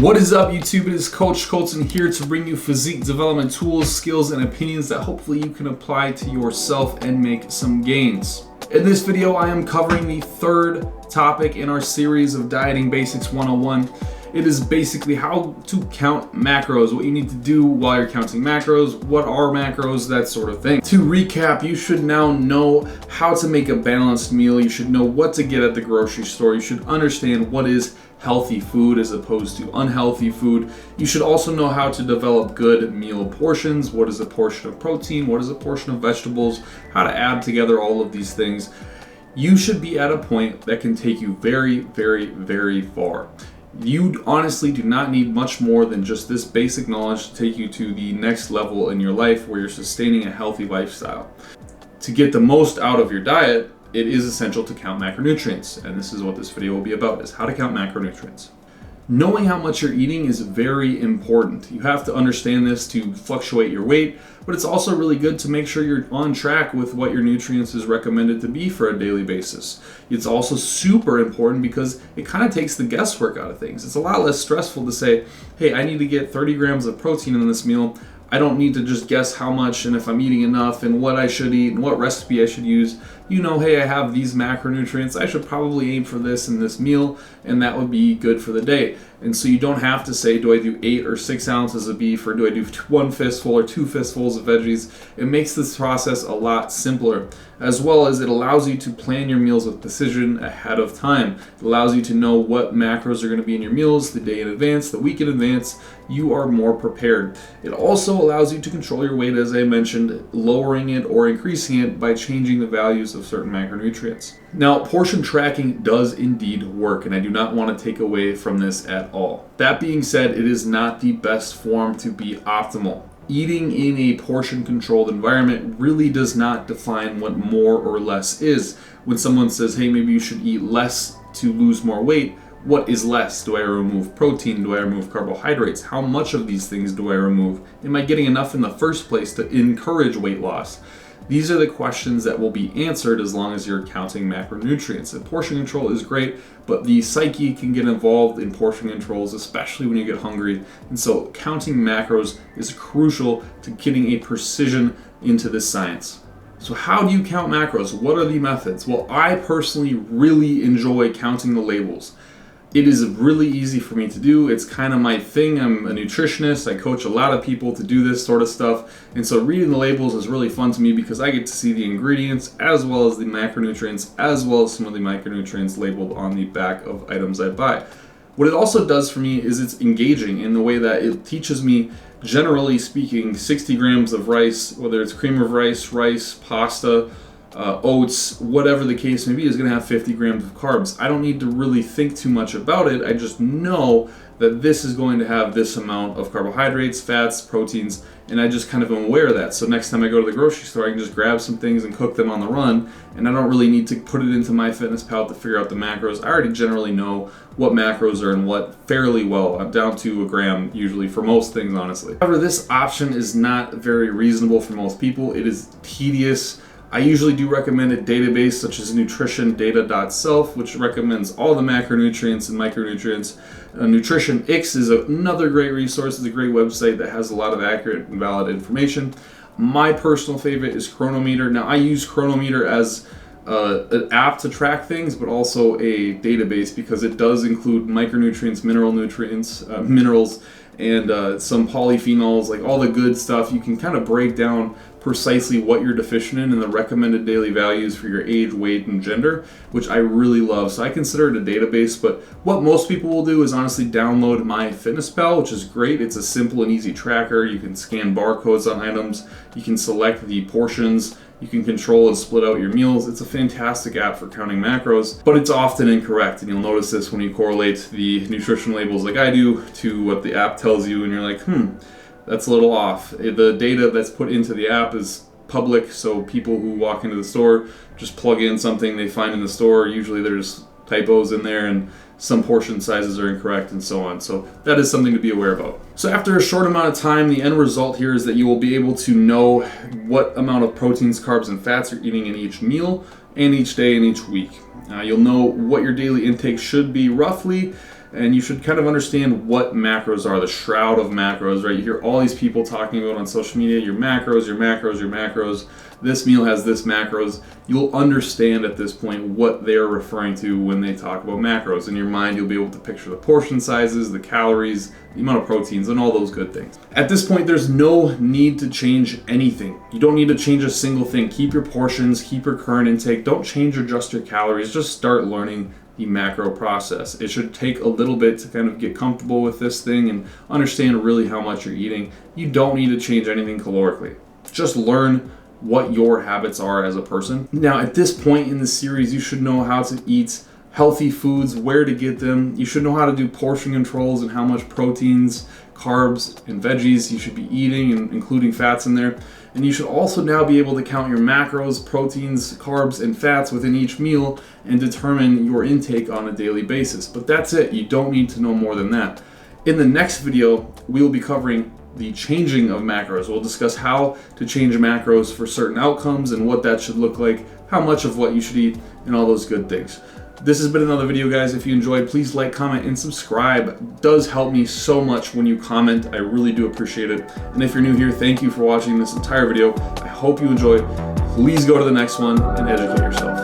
What is up, YouTube? It is Coach Kolton here to bring you physique development tools, skills, and opinions that hopefully you can apply to yourself and make some gains. In this video, I am covering the third topic in our series of Dieting Basics 101. It is basically how to count macros, what you need to do while you're counting macros, what are macros, that sort of thing. To recap, you should now know how to make a balanced meal. You should know what to get at the grocery store. You should understand what is healthy food as opposed to unhealthy food. You should also know how to develop good meal portions. What is a portion of protein? What is a portion of vegetables? How to add together all of these things. You should be at a point that can take you very, very, very far. You honestly do not need much more than just this basic knowledge to take you to the next level in your life where you're sustaining a healthy lifestyle. To get the most out of your diet, it is essential to count macronutrients, and this is what this video will be about, is how to count macronutrients. Knowing how much you're eating is very important. You have to understand this to fluctuate your weight, but it's also really good to make sure you're on track with what your nutrients is recommended to be for a daily basis. It's also super important because it kind of takes the guesswork out of things. It's a lot less stressful to say, hey, I need to get 30 grams of protein in this meal. I don't need to just guess how much and if I'm eating enough and what I should eat and what recipe I should use. You know, hey, I have these macronutrients. I should probably aim for this in this meal, and that would be good for the day. And so you don't have to say, do I do 8 or 6 ounces of beef, or do I do 1 fistful or 2 fistfuls of veggies? It makes this process a lot simpler, as well as it allows you to plan your meals with precision ahead of time. It allows you to know what macros are going to be in your meals the day in advance, the week in advance. You are more prepared. It also allows you to control your weight, as I mentioned, lowering it or increasing it by changing the values of certain macronutrients. Now, portion tracking does indeed work, and I do not want to take away from this at all. That being said, it is not the best form to be optimal. Eating in a portion-controlled environment really does not define what more or less is. When someone says, hey, maybe you should eat less to lose more weight, what is less? Do I remove protein? Do I remove carbohydrates? How much of these things do I remove? Am I getting enough in the first place to encourage weight loss? These are the questions that will be answered as long as you're counting macronutrients. And portion control is great, but the psyche can get involved in portion controls, especially when you get hungry. And so counting macros is crucial to getting a precision into this science. So how do you count macros? What are the methods? Well, I personally really enjoy counting the labels. It is really easy for me to do. It's kind of my thing. I'm a nutritionist. I coach a lot of people to do this sort of stuff. And so reading the labels is really fun to me because I get to see the ingredients as well as the macronutrients, as well as some of the micronutrients labeled on the back of items I buy. What it also does for me is it's engaging in the way that it teaches me, generally speaking, 60 grams of rice, whether it's cream of rice, pasta, oats, whatever the case may be, is going to have 50 grams of carbs. I don't need to really think too much about it. I just know that this is going to have this amount of carbohydrates, fats, proteins, and I just kind of am aware of that. So next time I go to the grocery store, I can just grab some things and cook them on the run, and I don't really need to put it into MyFitnessPal to figure out the macros. I already generally know what macros are and what fairly well. I'm down to a gram usually for most things, honestly. However, this option is not very reasonable for most people. It is tedious. I usually do recommend a database such as nutritiondata.self, which recommends all the macronutrients and micronutrients. Nutritionix is another great resource. It's a great website that has a lot of accurate and valid information. My personal favorite is Chronometer. Now, I use Chronometer as an app to track things, but also a database because it does include micronutrients, minerals, and some polyphenols, like all the good stuff. You can kind of break down precisely what you're deficient in and the recommended daily values for your age, weight, and gender, which I really love. So I consider it a database, but what most people will do is honestly download MyFitnessPal, which is great. It's a simple and easy tracker. You can scan barcodes on items. You can select the portions. You can control and split out your meals. It's a fantastic app for counting macros, but it's often incorrect. And you'll notice this when you correlate the nutrition labels like I do to what the app tells you, and you're like, that's a little off. The data that's put into the app is public, so people who walk into the store just plug in something they find in the store. Usually there's typos in there and some portion sizes are incorrect and so on. So that is something to be aware about. So after a short amount of time, the end result here is that you will be able to know what amount of proteins, carbs, and fats you're eating in each meal and each day and each week. You'll know what your daily intake should be roughly. and you should kind of understand what macros are, the shroud of macros, right? You hear all these people talking about on social media, your macros, your macros, your macros. This meal has this macros. You'll understand at this point what they're referring to when they talk about macros. In your mind, you'll be able to picture the portion sizes, the calories, the amount of proteins, and all those good things. At this point, there's no need to change anything. You don't need to change a single thing. Keep your portions, keep your current intake. Don't change or adjust your calories. Just start learning the macro process. It should take a little bit to kind of get comfortable with this thing and understand really how much you're eating. You don't need to change anything calorically. Just learn what your habits are as a person. Now, at this point in the series, you should know how to eat healthy foods, where to get them. You should know how to do portion controls and how much proteins, carbs, and veggies you should be eating, and including fats in there. And you should also now be able to count your macros, proteins, carbs, and fats within each meal and determine your intake on a daily basis. But that's it. You don't need to know more than that. In the next video, we will be covering the changing of macros. We'll discuss how to change macros for certain outcomes and what that should look like, how much of what you should eat, and all those good things. This has been another video, guys. If you enjoyed, please like, comment, and subscribe. It does help me so much when you comment. I really do appreciate it. And if you're new here, thank you for watching this entire video. I hope you enjoyed. Please go to the next one and educate yourself.